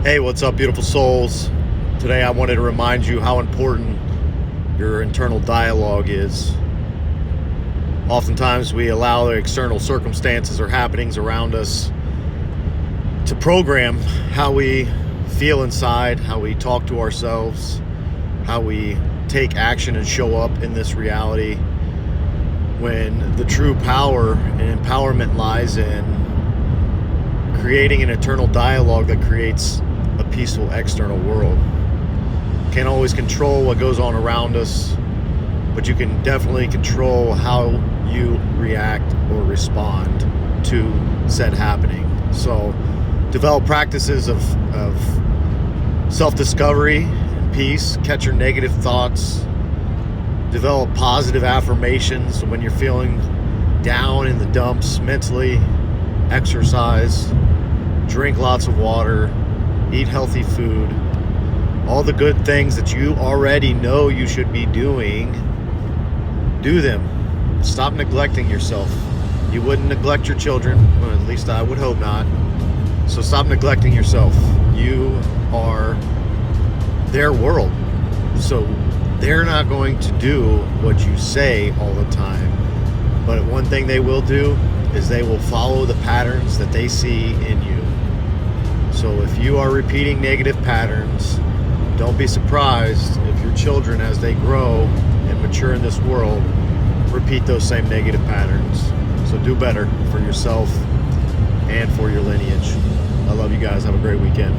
Hey, what's up, beautiful souls? Today I wanted to remind you how important your internal dialogue is. Oftentimes we allow the external circumstances or happenings around us to program how we feel inside, how we talk to ourselves, how we take action and show up in this reality, when the true power and empowerment lies in creating an internal dialogue that creates a peaceful external world. Can't always control what goes on around us, but you can definitely control how you react or respond to said happening. So develop practices of self-discovery and peace. Catch your negative thoughts. Develop positive affirmations when you're feeling down in the dumps mentally. Exercise. Drink lots of water. Eat healthy food. All the good things that you already know you should be doing, do them. Stop neglecting yourself. You wouldn't neglect your children, well, at least I would hope not. So stop neglecting yourself. You are their world. So they're not going to do what you say all the time. But one thing they will do is they will follow the patterns that they see in you. So if you are repeating negative patterns, don't be surprised if your children, as they grow and mature in this world, repeat those same negative patterns. So do better for yourself and for your lineage. I love you guys. Have a great weekend.